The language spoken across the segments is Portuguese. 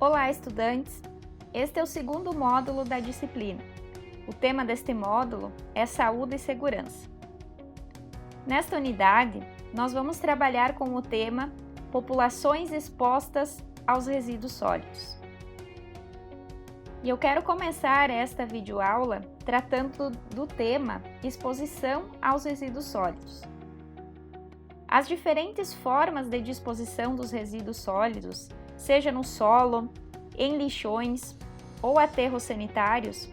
Olá, estudantes! Este é o segundo módulo da disciplina. O tema deste módulo é Saúde e Segurança. Nesta unidade, nós vamos trabalhar com o tema Populações expostas aos resíduos sólidos. E eu quero começar esta videoaula tratando do tema Exposição aos resíduos sólidos. As diferentes formas de disposição dos resíduos sólidos, seja no solo, em lixões ou aterros sanitários,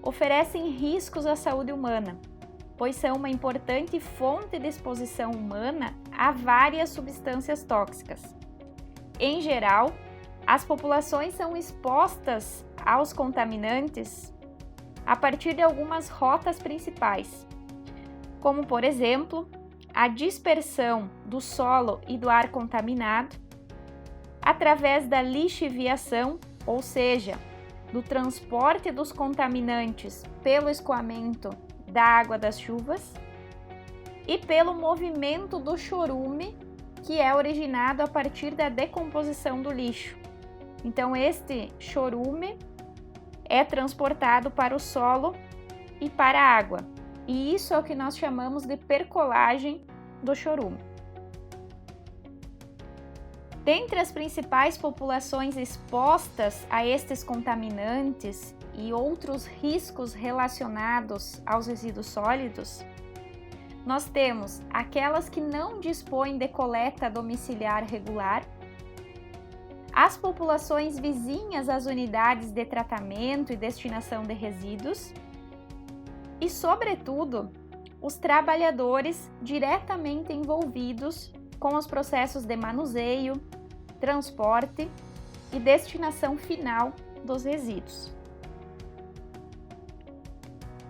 oferecem riscos à saúde humana, pois são uma importante fonte de exposição humana a várias substâncias tóxicas. Em geral, as populações são expostas aos contaminantes a partir de algumas rotas principais, como, por exemplo, a dispersão do solo e do ar contaminado, através da lixiviação, ou seja, do transporte dos contaminantes pelo escoamento da água das chuvas, e pelo movimento do chorume, que é originado a partir da decomposição do lixo. Então, este chorume é transportado para o solo e para a água, e isso é o que nós chamamos de percolagem do chorume. Dentre as principais populações expostas a estes contaminantes e outros riscos relacionados aos resíduos sólidos, nós temos aquelas que não dispõem de coleta domiciliar regular, as populações vizinhas às unidades de tratamento e destinação de resíduos e, sobretudo, os trabalhadores diretamente envolvidos com os processos de manuseio, transporte e destinação final dos resíduos.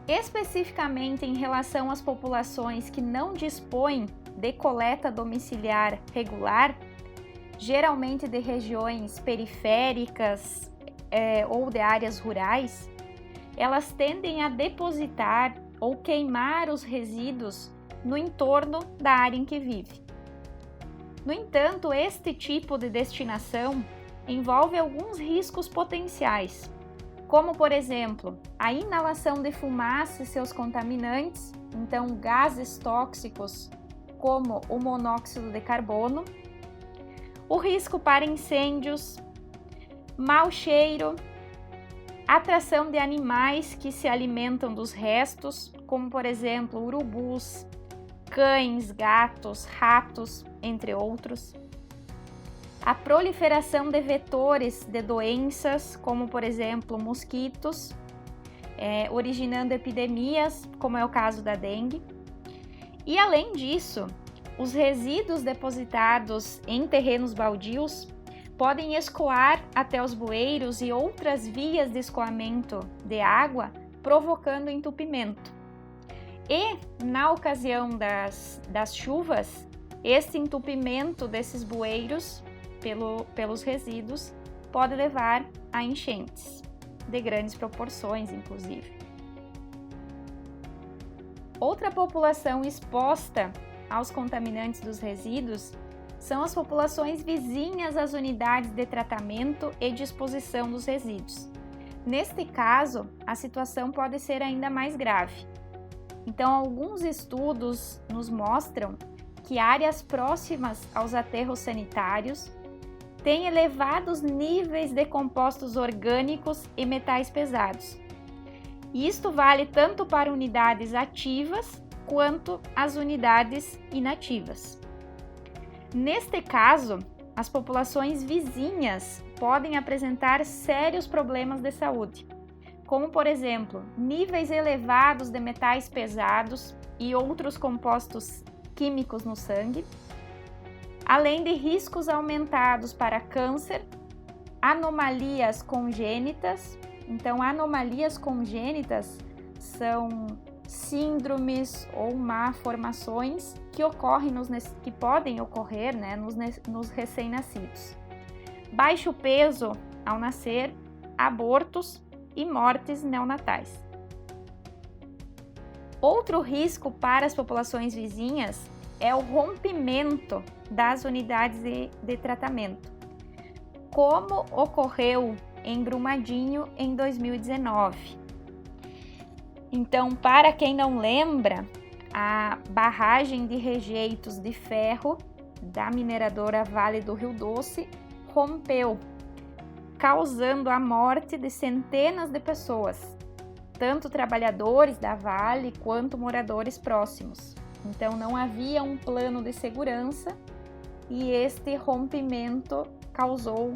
Especificamente em relação às populações que não dispõem de coleta domiciliar regular, geralmente de regiões periféricas ou de áreas rurais, elas tendem a depositar ou queimar os resíduos no entorno da área em que vive. No entanto, este tipo de destinação envolve alguns riscos potenciais, como, por exemplo, a inalação de fumaça e seus contaminantes, então gases tóxicos como o monóxido de carbono, o risco para incêndios, mau cheiro, atração de animais que se alimentam dos restos, como, por exemplo, urubus, cães, gatos, ratos, entre outros. A proliferação de vetores de doenças, como por exemplo mosquitos, originando epidemias, como é o caso da dengue. E além disso, os resíduos depositados em terrenos baldios podem escoar até os bueiros e outras vias de escoamento de água, provocando entupimento. E, na ocasião das chuvas, esse entupimento desses bueiros pelos resíduos pode levar a enchentes, de grandes proporções, inclusive. Outra população exposta aos contaminantes dos resíduos são as populações vizinhas às unidades de tratamento e disposição dos resíduos. Neste caso, a situação pode ser ainda mais grave. Então, alguns estudos nos mostram que áreas próximas aos aterros sanitários têm elevados níveis de compostos orgânicos e metais pesados. E isto vale tanto para unidades ativas quanto as unidades inativas. Neste caso, as populações vizinhas podem apresentar sérios problemas de saúde, como, por exemplo, níveis elevados de metais pesados e outros compostos químicos no sangue, além de riscos aumentados para câncer, anomalias congênitas. Então, anomalias congênitas são síndromes ou malformações que podem ocorrer, nos recém-nascidos. Baixo peso ao nascer, abortos e mortes neonatais. Outro risco para as populações vizinhas é o rompimento das unidades de tratamento. como ocorreu em Brumadinho em 2019. Então, para quem não lembra, a barragem de rejeitos de ferro da mineradora Vale do Rio Doce rompeu, causando a morte de centenas de pessoas, tanto trabalhadores da Vale quanto moradores próximos. Então, não havia um plano de segurança e este rompimento causou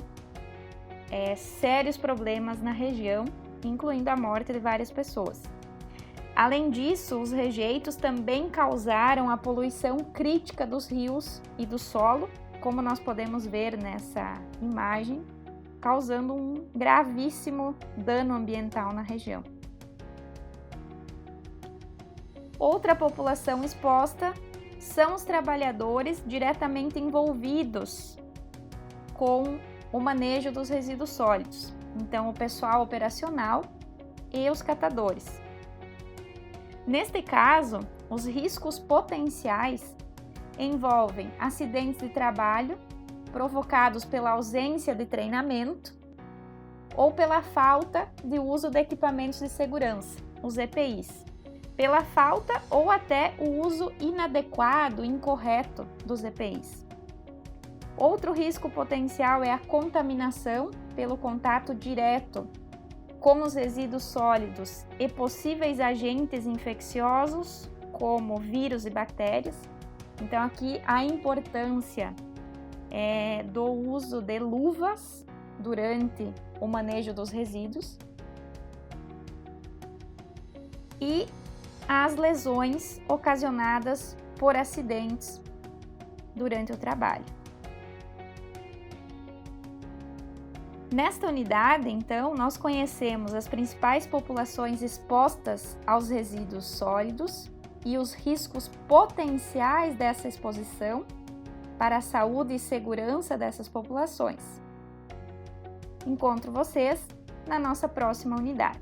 sérios problemas na região, incluindo a morte de várias pessoas. Além disso, os rejeitos também causaram a poluição crítica dos rios e do solo, como nós podemos ver nessa imagem, causando um gravíssimo dano ambiental na região. Outra população exposta são os trabalhadores diretamente envolvidos com o manejo dos resíduos sólidos, então o pessoal operacional e os catadores. Neste caso, os riscos potenciais envolvem acidentes de trabalho provocados pela ausência de treinamento ou pela falta de uso de equipamentos de segurança, os EPIs, pela falta ou até o uso inadequado, incorreto dos EPIs. Outro risco potencial é a contaminação pelo contato direto com os resíduos sólidos e possíveis agentes infecciosos, como vírus e bactérias. Então, aqui a importância do uso de luvas durante o manejo dos resíduos e as lesões ocasionadas por acidentes durante o trabalho. Nesta unidade, então, nós conhecemos as principais populações expostas aos resíduos sólidos e os riscos potenciais dessa exposição para a saúde e segurança dessas populações. Encontro vocês na nossa próxima unidade.